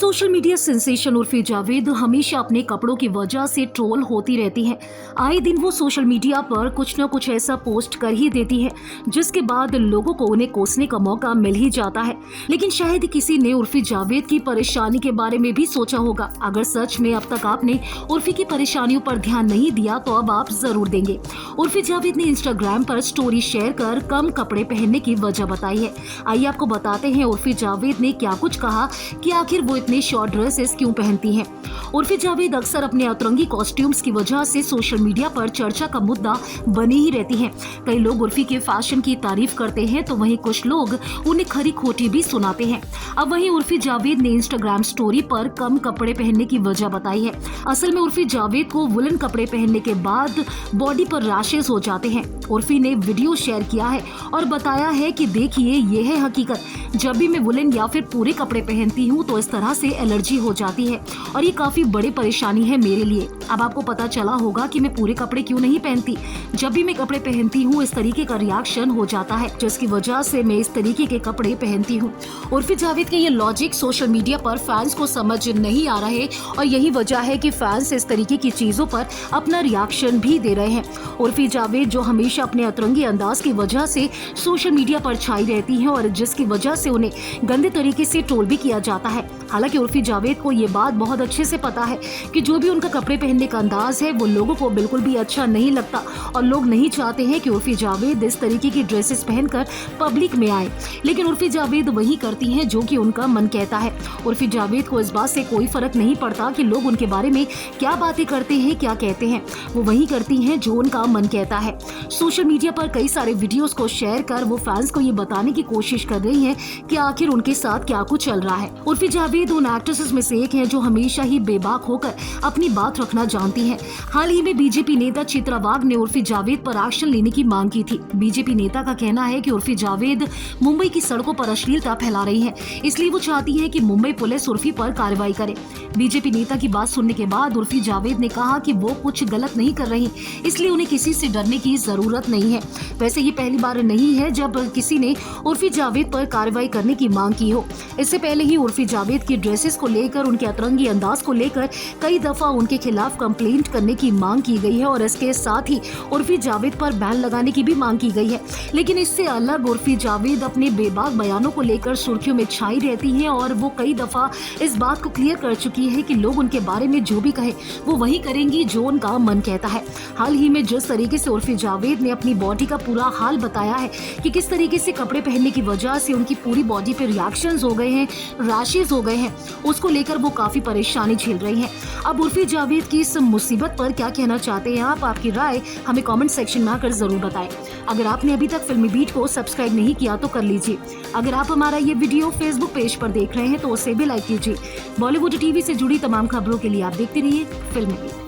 Social media sensation Urfi Javed हमेशा अपने कपड़ों की वजह से ट्रोल होती रहती हैं। आए दिन वो सोशल मीडिया पर कुछ न कुछ ऐसा पोस्ट कर ही देती है जिसके बाद लोगों को उन्हें कोसने का मौका मिल ही जाता है। लेकिन शायद किसी ने उर्फी जावेद की परेशानी के बारे में भी सोचा होगा। अगर सच में अब तक आपने उर्फी की परेशानियों पर ध्यान नहीं दिया तो अब आप जरूर देंगे। उर्फी जावेद ने इंस्टाग्राम पर स्टोरी शेयर कर कम कपड़े पहनने की वजह बताई है। आइए आपको बताते हैं उर्फी जावेद ने क्या कुछ कहा कि आखिर वो इतने शॉर्ट ड्रेसेस क्यों पहनती हैं। उर्फी जावेद अक्सर अपने अतरंगी कॉस्ट्यूम्स की वजह से सोशल मीडिया पर चर्चा का मुद्दा बनी ही रहती हैं। कई लोग उर्फी के फैशन की तारीफ करते हैं तो वहीं कुछ लोग उन्हें खरी खोटी भी सुनाते हैं। अब वहीं उर्फी जावेद ने इंस्टाग्राम स्टोरी पर कम कपड़े पहनने की वजह बताई है। असल में उर्फी जावेद को वुलन कपड़े पहनने के बाद बॉडी पर रैशेस हो जाते हैं। उर्फी ने वीडियो शेयर किया है और बताया है कि देखिए ये है हकीकत, जब भी मैं वुलन या फिर पूरे कपड़े पहनती हूँ तो इस तरह से एलर्जी हो जाती है और ये काफी बड़ी परेशानी है मेरे लिए। अब आपको पता चला होगा कि मैं पूरे कपड़े क्यों नहीं पहनती। जब भी मैं कपड़े पहनती हूँ इस तरीके का रिएक्शन हो जाता है जिसकी वजह से मैं इस तरीके के कपड़े पहनती हूँ। उर्फी जावेद के ये लॉजिक सोशल मीडिया पर फैंस को समझ नहीं आ रहे और यही वजह है कि फैंस इस तरीके की चीजों पर अपना रिएक्शन भी दे रहे हैं। उर्फी जावेद जो हमेशा अपने अतरंगी अंदाज की वजह से सोशल मीडिया पर छाई रहती हैं और जिसकी वजह से उन्हें गंदे तरीके से ट्रोल भी किया जाता है। हालांकि उर्फी जावेद को ये बात बहुत अच्छे से पता है कि जो भी उनका कपड़े पहनने का अंदाज है वो लोगों को बिल्कुल भी अच्छा नहीं लगता और लोग नहीं चाहते हैं कि उर्फी जावेद इस तरीके की ड्रेसेस पहनकर पब्लिक में आए। लेकिन उर्फी जावेद वही करती हैं जो कि उनका मन कहता है। उर्फी जावेद को इस बात से कोई फर्क नहीं पड़ता कि लोग उनके बारे में क्या बातें करते हैं, क्या कहते हैं। वो वही करती हैं जो उनका मन कहता है। सोशल मीडिया पर कई सारे वीडियोस को शेयर कर वो फैंस को ये बताने की कोशिश कर रही हैं कि आखिर उनके साथ क्या कुछ चल रहा है। उर्फी जावेद उन एक्ट्रेसेस में से एक हैं जो हमेशा ही बेबाक होकर अपनी बात रखना जानती हैं। हाल ही में बीजेपी नेता चित्रा वाघ ने उर्फी जावेद पर एक्शन लेने की मांग की थी। बीजेपी नेता का कहना है कि उर्फी जावेद मुंबई की सड़कों पर अश्लीलता फैला रही है, इसलिए वो चाहती है कि मुंबई पुलिस उर्फी पर कार्रवाई करे। बीजेपी नेता की बात सुनने के बाद उर्फी जावेद ने कहा कि वो कुछ गलत नहीं कर रही, इसलिए उन्हें किसी से डरने की जरूरत नहीं है। वैसे ये पहली बार नहीं है जब किसी ने उर्फी जावेद पर कार्रवाई करने की मांग की हो। इससे पहले ही उर्फी जावेद की ड्रेसेस को लेकर, उनके अतरंगी अंदाज को लेकर कई दफा उनके खिलाफ कंप्लेंट करने की मांग की गई है और इसके साथ ही उर्फी जावेद पर बैन लगाने की भी मांग की गई है। लेकिन इससे अलग उर्फी जावेद अपने बेबाक बयानों को लेकर सुर्खियों में छाई रहती हैं और वो कई दफा इस बात को क्लियर कर चुकी है कि लोग उनके बारे में जो भी कहे वो वही करेंगी जो उनका मन कहता है। हाल ही में जिस तरीके से उर्फी जावेद ने अपनी बॉडी का पूरा हाल बताया है कि किस तरीके से कपड़े पहनने की वजह से उनकी पूरी बॉडी पे रिएक्शंस हो गए हैं, रैशेस हो गए हैं, उसको लेकर वो काफी परेशानी झेल रही हैं। अब उर्फी जावेद की इस मुसीबत पर क्या कहना चाहते हैं आप? आपकी राय हमें कमेंट सेक्शन में आकर जरूर बताएं। अगर आपने अभी तक फिल्मी बीट को सब्सक्राइब नहीं किया तो कर लीजिए। अगर आप हमारा ये वीडियो फेसबुक पेज पर देख रहे हैं तो उसे भी लाइक कीजिए। बॉलीवुड टीवी से जुड़ी तमाम खबरों के लिए आप देखते रहिए फिल्मी बीट।